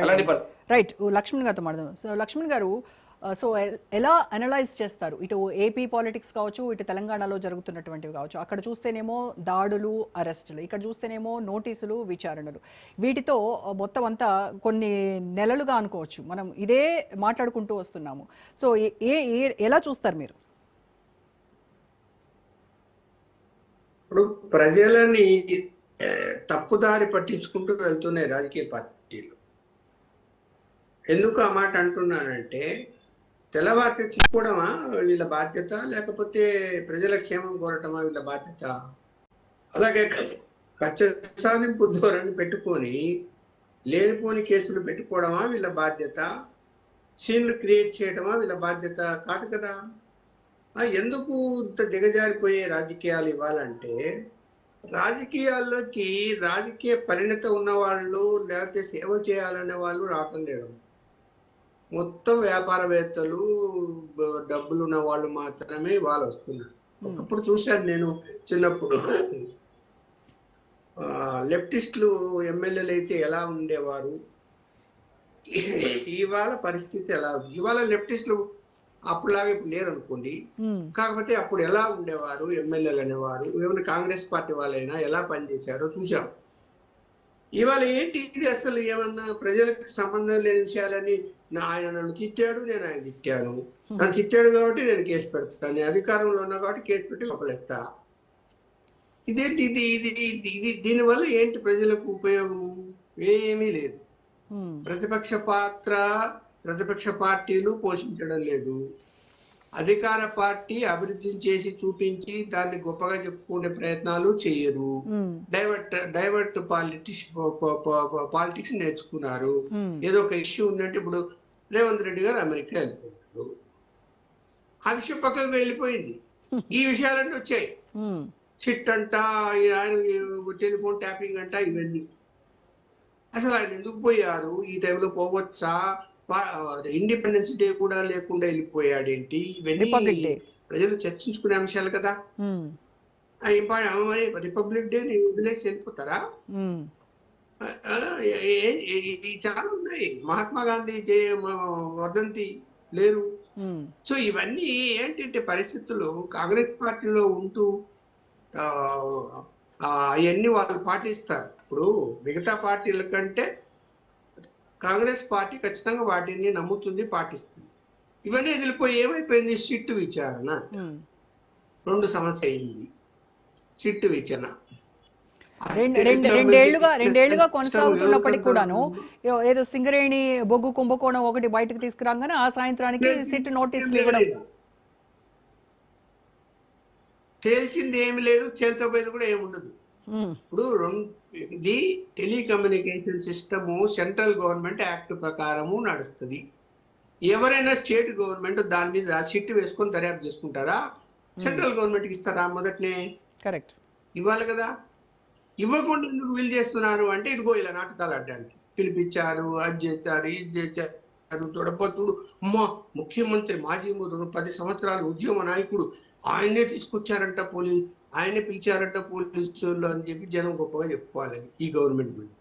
అలాంటి రైట్ లక్ష్మణ్ గారితో మాట్లాడదాం. సో లక్ష్మణ్ గారు, సో ఎలా అనలైజ్ చేస్తారు ఇటు ఏపీ పాలిటిక్స్ కావచ్చు, ఇటు తెలంగాణలో జరుగుతున్నటువంటివి కావచ్చు? అక్కడ చూస్తేనేమో దాడులు, అరెస్టులు, ఇక్కడ చూస్తేనేమో నోటీసులు, విచారణలు. వీటితో మొత్తం అంతా కొన్ని నెలలుగా అనుకోవచ్చు మనం ఇదే మాట్లాడుకుంటూ వస్తున్నాము. సో ఎలా చూస్తారు మీరు? ఇప్పుడు ప్రజలని తప్పుదారి పట్టించుకుంటూ వెళ్తున్నాయి రాజకీయ పార్టీలు. ఎందుకు ఆ మాట అంటున్నానంటే, తెల్లవారికి తీసుకోవడమా వీళ్ళ బాధ్యత, లేకపోతే ప్రజల క్షేమం కోరటమా వీళ్ళ బాధ్యత? అలాగే కక్ష సాధింపు ధోరణి పెట్టుకొని లేనిపోని కేసులు పెట్టుకోవడమా వీళ్ళ బాధ్యత? సీన్లు క్రియేట్ చేయడమా వీళ్ళ బాధ్యత? కాదు కదా. ఎందుకు ఇంత దిగజారిపోయే రాజకీయాలు ఇవ్వాలంటే, రాజకీయాల్లోకి రాజకీయ పరిణత ఉన్న వాళ్ళు, లేకపోతే సేవ చేయాలనే వాళ్ళు రావటం లేదు. మొత్తం వ్యాపారవేత్తలు, డబ్బులు ఉన్న వాళ్ళు మాత్రమే వాళ్ళు వస్తున్నారు. ఒకప్పుడు చూశాను నేను చిన్నప్పుడు, లెఫ్టిస్టులు ఎమ్మెల్యేలు అయితే ఎలా ఉండేవారు, ఇవాళ పరిస్థితి ఎలా ఉంది? ఇవాళ లెఫ్టిస్టులు అప్పుడులాగా ఇప్పుడు లేరు అనుకోండి. కాకపోతే అప్పుడు ఎలా ఉండేవారు ఎమ్మెల్యేలు అనేవారు, ఏమైనా కాంగ్రెస్ పార్టీ వాళ్ళైనా ఎలా పనిచేశారో చూసాం. ఇవాళ ఏంటి ఇది అసలు? ఏమన్నా ప్రజలకు సంబంధం లేని విషయాలని, ఆయన నన్ను తిట్టాడు, నేను ఆయన తిట్టాను, నన్ను తిట్టాడు కాబట్టి నేను కేసు పెడతాను, నేను అధికారంలో ఉన్నా కాబట్టి కేసు పెట్టి లోపలేస్తా. ఇదేంటి ఇది ఇది ఇది దీనివల్ల ఏంటి ప్రజలకు ఉపయోగం? ఏమీ లేదు. ప్రతిపక్ష పార్టీలు పోషించడం లేదు. అధికార పార్టీ అభివృద్ధి చేసి చూపించి దాన్ని గొప్పగా చెప్పుకునే ప్రయత్నాలు చేయరు. డైవర్ట్ పాలిటిక్స్ నేర్చుకున్నారు. ఏదో ఒక ఇష్యూ ఉందంటే, ఇప్పుడు రేవంత్ రెడ్డి గారు అమెరికా వెళ్ళిపోయారు, ఆ విషయం పక్కకు వెళ్ళిపోయింది. ఈ విషయాలన్నీ వచ్చాయి. సిట్ అంట, ఆయన టెలిఫోన్ ట్యాపింగ్ అంట, ఇవన్నీ. అసలు ఆయన ఎందుకు పోయారు? ఈ టైంలో పోవచ్చా? ఇండిపెండెన్స్ డే కూడా లేకుండా వెళ్ళిపోయాడేంటి? ఇవన్నీ ప్రజలు చర్చించుకునే అంశాలు కదా. మరి రిపబ్లిక్ డే వదిలేసి వెళ్ళిపోతారా? చాలా ఉన్నాయి. మహాత్మా గాంధీ వర్ధంతి లేరు. సో ఇవన్నీ ఏంటంటే పరిస్థితులు కాంగ్రెస్ పార్టీలో ఉంటూ అవన్నీ వాళ్ళు పాటిస్తారు. ఇప్పుడు మిగతా పార్టీల కంటే కాంగ్రెస్ పార్టీ ఖచ్చితంగా వాటిని నమ్ముతుంది, పాటిస్తుంది. ఇవన్నీ వదిలిపోయి ఏమైపోయింది? సిట్ విచారణ 2 సంవత్సరాలు అయింది. సిట్ విచారణ రెండేళ్లుగా కొనసాగుతున్నప్పటికీ కూడాను ఏదో సింగరేణి బొగ్గు కుంభకోణం ఒకటి బయటకు తీసుకురాగానే ఆ సాయంత్రానికి సిట్ నోటీసులు ఇవ్వడం, తేల్చింది ఏమి లేదు, తేల్చబోయేది కూడా ఏముండదు. ఇప్పుడు ఇది telecommunication system central government act ప్రకారము నడుస్తుంది. ఎవరైనా స్టేట్ గవర్నమెంట్ దాని మీద సిట్ వేసుకొని దర్యాప్తు చేసుకుంటారా? సెంట్రల్ గవర్నమెంట్కి ఇస్తారా? మొదటనే కరెక్ట్ ఇవ్వాలి కదా. ఇవ్వకుండా ఎందుకు వీలు చేస్తున్నారు అంటే, ఇదిగో ఇలా నాటకాలు ఆడడానికి పిలిపించారు, అది చేస్తారు, ఇది చేశారు. చూడపోతుడు ముఖ్యమంత్రి, మాజీ 10 సంవత్సరాల ఉద్యమ నాయకుడు, ఆయనే తీసుకొచ్చారంట ఆయనే పిలిచారంట పోలీసులు అని చెప్పి జనం గొప్పగా చెప్పుకోవాలని ఈ గవర్నమెంట్ గురించి.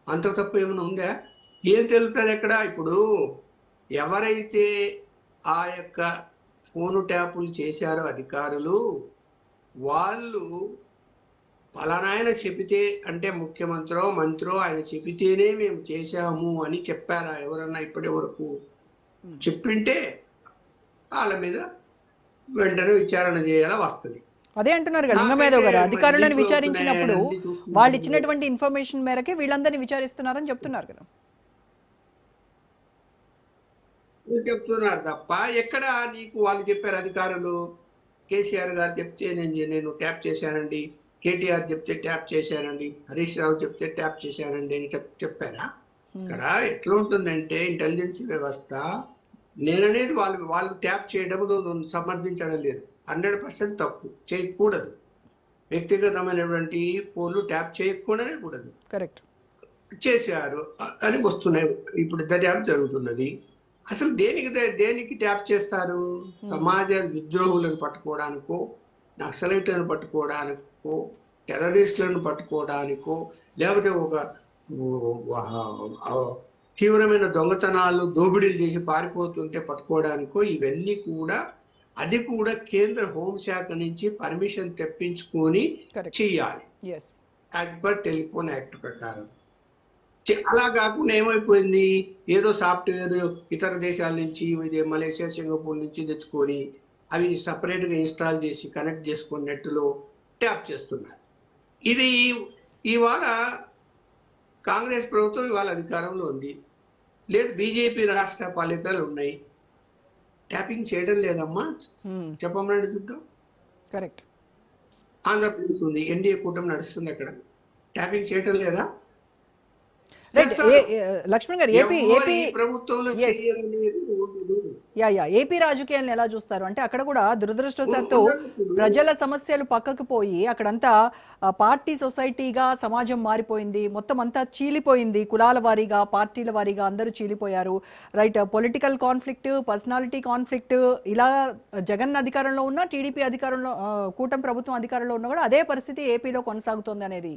అంత తప్పు ఏమైనా ఉందా? ఏం తెలుగుతుంది ఎక్కడ? ఇప్పుడు ఎవరైతే ఆ యొక్క ఫోను ట్యాపులు చేశారో అధికారులు, వాళ్ళు ఫలానా ఆయన చెబితే, అంటే ముఖ్యమంత్రో మంత్రో ఆయన చెబితేనే మేము చేశాము అని చెప్పారా ఎవరన్నా ఇప్పటి వరకు? చెప్పింటే వాళ్ళ మీద వెంటనే విచారణ చేయాలా వస్తుంది. అదే అంటున్నారు కదా లింగమేధవ్ గారు, అధికారులను విచారించినప్పుడు వాళ్ళు ఇచ్చినటువంటి ఇన్ఫర్మేషన్ మేరకే వీళ్ళందరినీ విచారిస్తున్నారని చెప్తున్నారు కదా. చెప్తున్నారు తప్ప ఎక్కడ నీకు వాళ్ళు చెప్పారు అధికారులు? కేసీఆర్ గారు చెప్తే నేను ట్యాప్ చేశానండి, కేటీఆర్ చెప్తే ట్యాప్ చేశానండి, హరీష్ రావు చెప్తే ట్యాప్ చేశానండి అని చెప్పారా? ఇక్కడ ఎట్లా ఉంటుందంటే ఇంటెలిజెన్స్ వ్యవస్థ, నేననేది వాళ్ళు ట్యాప్ చేయడం సమర్థించడం లేదు, 100% తప్పు, చేయకూడదు. వ్యక్తిగతమైనటువంటి ఫోన్లు ట్యాప్ చేయకుండానే కూడదు. కరెక్ట్ చేశారు అని వస్తున్నాయి. ఇప్పుడు దర్యాప్తు జరుగుతున్నది. అసలు దేనికి ట్యాప్ చేస్తారు? సమాజ విద్రోహులను పట్టుకోవడానికో, నక్సలైట్లను పట్టుకోవడానికో, టెర్రరిస్టులను పట్టుకోవడానికో, లేకపోతే ఒక తీవ్రమైన దొంగతనాలు దోపిడీలు చేసి పారిపోతుంటే పట్టుకోవడానికో ఇవన్నీ కూడా అది కూడా కేంద్ర హోంశాఖ నుంచి పర్మిషన్ తెప్పించుకొని చెయ్యాలి as as per telephone act ప్రకారం. అలా కాకుండా ఏమైపోయింది, ఏదో సాఫ్ట్వేర్ ఇతర దేశాల నుంచి మలేషియా సింగపూర్ నుంచి తెచ్చుకొని అవి సపరేట్గా ఇన్స్టాల్ చేసి కనెక్ట్ చేసుకొని నెట్లో ట్యాప్ చేస్తున్నారు. ఇది ఇవాళ కాంగ్రెస్ ప్రభుత్వం ఇవాళ అధికారంలో ఉంది, లేదు బీజేపీ రాష్ట్ర ఫలితాలు ఉన్నాయి, ట్యాపింగ్ చేయడం లేదమ్మా. చెప్పమనండి చూద్దాం. కరెక్ట్. ఆంధ్రప్రదేశ్ ఉంది, ఎన్డీఏ కూటమి నడుస్తుంది, అక్కడ ట్యాపింగ్ చేయడం లేదా? లక్ష్మణ్ గారు, ఏపీ రాజకీయాలను ఎలా చూస్తారు అంటే అక్కడ కూడా దురదృష్టవశాత్తు ప్రజల సమస్యలు పక్కకు పోయి అక్కడంతా పార్టీ సొసైటీగా సమాజం మారిపోయింది, మొత్తం అంతా చీలిపోయింది, కులాల వారీగా పార్టీల వారీగా అందరూ చీలిపోయారు. Right, political conflict, personality conflict, ఇలా జగన్ అధికారంలో ఉన్న టీడీపీ అధికారంలో కూటమి ప్రభుత్వం అధికారంలో ఉన్నా కూడా అదే పరిస్థితి ఏపీలో కొనసాగుతోంది అనేది.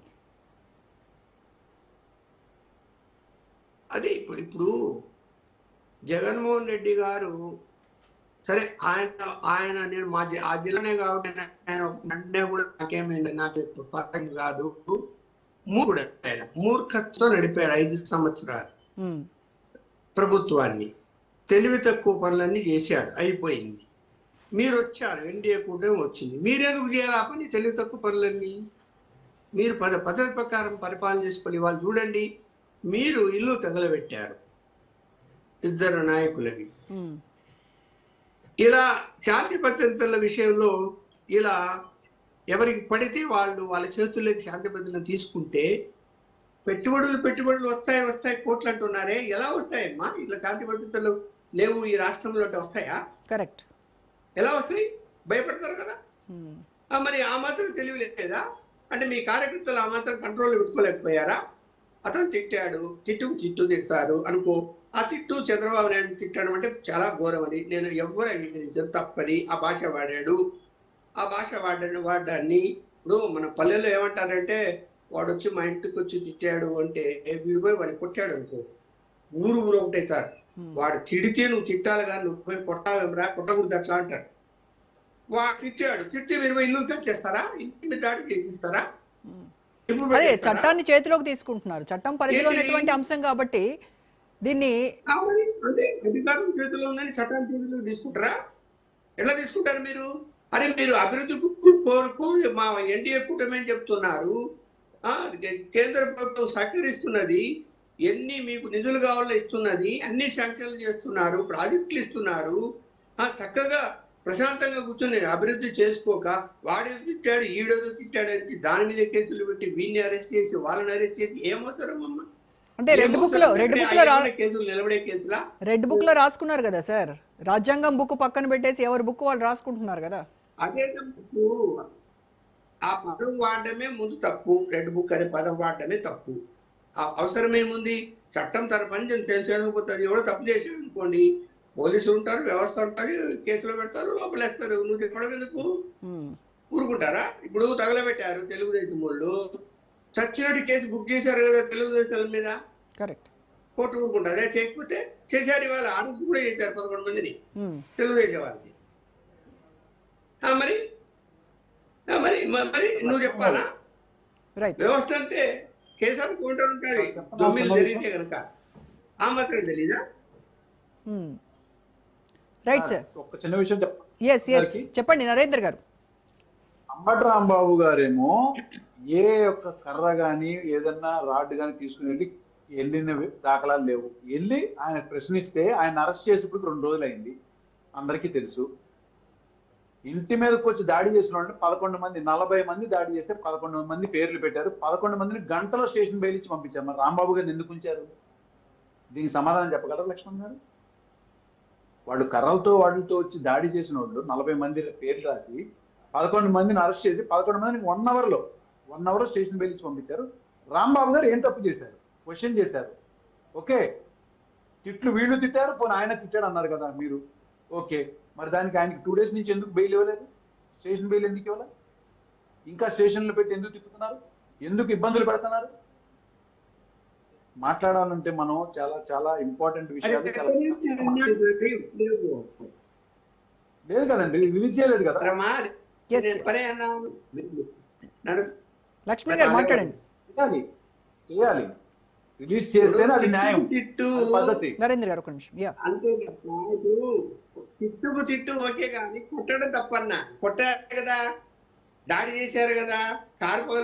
అదే ఇప్పుడు జగన్మోహన్ రెడ్డి గారు సరే, ఆయన నేను ఆ జిల్లానే కాబట్టి ఆయన అంటే కూడా నాకేమైంది, నాకు పరం కాదు, మూడు ఆయన మూర్ఖత్వం నడిపాడు 5 సంవత్సరాలు ప్రభుత్వాన్ని, తెలివి తక్కువ పనులన్నీ చేశాడు, అయిపోయింది. మీరు వచ్చారు, ఎన్డీఏ కూటమి వచ్చింది, మీరెందుకు చేయాలి ఆ పని తెలివి తక్కువ పనులన్నీ? మీరు పద్ధతి ప్రకారం పరిపాలన చేసుకొని వాళ్ళు చూడండి, మీరు ఇల్లు తగలబెట్టారు 2 నాయకులకి. ఇలా శాంతి భద్రతల విషయంలో ఇలా ఎవరికి పడితే వాళ్ళ చేతుల్లోకి శాంతి భద్రతలు తీసుకుంటే పెట్టుబడులు వస్తాయి కోట్లు అంటున్నారే, ఎలా వస్తాయమ్మా? ఇట్లా శాంతి భద్రతలు లేవు ఈ రాష్ట్రంలో అంటే వస్తాయా? కరెక్ట్. ఎలా వస్తాయి? భయపడతారు కదా. మరి ఆ మాత్రం తెలివి లేదా? అంటే మీ కార్యకర్తలు ఆ మాత్రం కంట్రోల్ పెట్టుకోలేకపోయారా? అతను తిట్టాడు, చిట్టు తిడతారు అనుకో, ఆ తిట్టు చంద్రబాబు నాయుడు తిట్టడం అంటే చాలా ఘోరం అని నేను ఎవరు అంగీకరించారు, తప్పని ఆ భాష వాడాడు. ఆ భాష వాడాన్ని ఇప్పుడు మన పల్లెల్లో ఏమంటారంటే, వాడు వచ్చి మా ఇంటికి వచ్చి తిట్టాడు అంటే వీడు పోయి వాడిని కొట్టాడు అనుకో, ఊరు ఒకటైతారు. వాడు తిడితే నువ్వు తిట్టాలి కానీ నువ్వు పోయి కొట్టావేమరా, కొట్టకూడదు అట్లా అంటాడు. వాడు తిడితే మీరు పోయి ఇల్లు తెచ్చేస్తారా, ఇంటి దాడి చేసిస్తారా? అదే చట్టాన్ని చేతిలోకి తీసుకుంటున్నారు, చట్టం పరిధిలో ఉన్నటువంటి అంశం కాబట్టి దీన్ని అధికారం చేతిలో ఉందని చట్టాన్ని చేతిలోకి తీసుకుంటారా? ఎట్లా తీసుకుంటారు మీరు? అరే మీరు అభివృద్ధి కోరు మా ఎన్డీఏ కూటమి చెప్తున్నారు, కేంద్ర ప్రభుత్వం సహకరిస్తున్నది, ఎన్ని మీకు నిధులు కావాలో ఇస్తున్నది, అన్ని శాంక్షన్లు చేస్తున్నారు, ప్రాజెక్టులు ఇస్తున్నారు, చక్కగా ప్రశాంతంగా కూర్చొని అభివృద్ధి చేసుకోక వాడు తిట్టాడు ఈడోదో తిట్టాడు అని దాని మీద కేసులు పెట్టి వీడిని అరెస్ట్ చేసి వాళ్ళని అరెస్ట్ చేసి ఏమవుతారు అమ్మ? అంటే రెడ్ బుక్ లో కేసులు నిలబడే కేసులా? రెడ్ బుక్ లో రాసుకున్నారు కదా సార్, రాజ్యాంగం బుక్ పక్కన పెట్టేసి ఎవరి బుక్ వాళ్ళు రాసుకుంటున్నారు కదా. అదే తప్పు, ఆ పదం వాడడమే ముందు తప్పు, రెడ్ బుక్ అనే పదం వాడడమే తప్పు. అవసరమేముంది? చట్టం తన పని చేయకపోతుంది, ఎవడో తప్పు చేసేది అనుకోండి, పోలీసులు ఉంటారు, వ్యవస్థ ఉంటుంది, కేసులో పెడతారు, లోపలేస్తారు. నువ్వు చెప్పడం ఎందుకు? ఊరుకుంటారా? ఇప్పుడు తగలబెట్టారు తెలుగుదేశం వాళ్ళు, చచ్చినట్టు కేసు బుక్ చేశారు కదా తెలుగుదేశం మీద, కరెక్ట్, కోర్టు ఊరుకుంటారు. చేయకపోతే చేశారు, ఇవాళ అరెస్ట్ కూడా చేశారు 11 మందిని తెలుగుదేశం వాళ్ళకి. మరి మరి మరి నువ్వు చెప్పాలా? వ్యవస్థ అంటే కేసు అనుకుంటారు ఉంటుంది, 9 జరిగితే కనుక ఆ మాత్రం తెలీదా? రైట్ సార్, ఒక చిన్న విషయం చెప్పండి నరేంద్ర గారు. అంబటి రాంబాబు గారేమో ఏ ఒక్క కర్ర గాని ఏదన్నా రాడ్ గాని తీసుకుని వెళ్ళిన దాఖలాలు లేవు. వెళ్ళి ఆయన ప్రశ్నిస్తే ఆయన అరెస్ట్ చేసేప్పుడు 2 రోజులు అయింది, అందరికీ తెలుసు. ఇంటి మీదకి వచ్చి దాడి చేసిన వాళ్ళు 11 మంది, 40 మంది దాడి చేస్తే 11 మంది పేర్లు పెట్టారు. 11 మందిని గంటలో స్టేషన్ బెయిల్ ఇచ్చి పంపించారు. మరి రాంబాబు గారిని ఎందుకు ఉంచారు? దీనికి సమాధానం చెప్పగలరు లక్ష్మణ్ గారు? వాళ్ళు కర్రలతో వాటితో వచ్చి దాడి చేసిన వాళ్ళు 40 మంది పేర్లు రాసి 11 మందిని అరెస్ట్ చేసి 11 మందిని 1 అవర్ స్టేషన్ బెయిల్ ఇచ్చి పంపించారు. రాంబాబు గారు ఏం తప్పు చేశారు? క్వశ్చన్ చేశారు. ఓకే, తిట్లు వీళ్ళు తిట్టారు, పోనీ ఆయన తిట్టాడు అన్నారు కదా మీరు. ఓకే, మరి దానికి ఆయనకి 2 days నుంచి ఎందుకు బెయిల్ ఇవ్వలేదు? స్టేషన్ బెయిల్ ఎందుకు ఇవ్వలేదు? ఇంకా స్టేషన్లో పెట్టి ఎందుకు తిప్పుతున్నారు? ఎందుకు ఇబ్బందులు పెడుతున్నారు? మాట్లాడాలంటే మనం చాలా చాలా ఇంపార్టెంట్ విషయాలు చాలా లేదు కదండి, రిలీజ్ చేయలేదు కదా. Yes, yes. లక్ష్మణ్ గారు మాట్లాడండి. చేయాలి, రిలీజ్ చేస్తేనే అది న్యాయం, తిట్టు అది పద్ధతి. నరేంద్ర గారు ఒక నిమిషం. యా, అంతే తప్ప ఇప్పుడు తిట్టుకు తిట్టు ఓకే కానీ కొట్టడం తప్పన్నా, కొట్టారు కదా, దాడి చేశారు కదా, కారు పగలు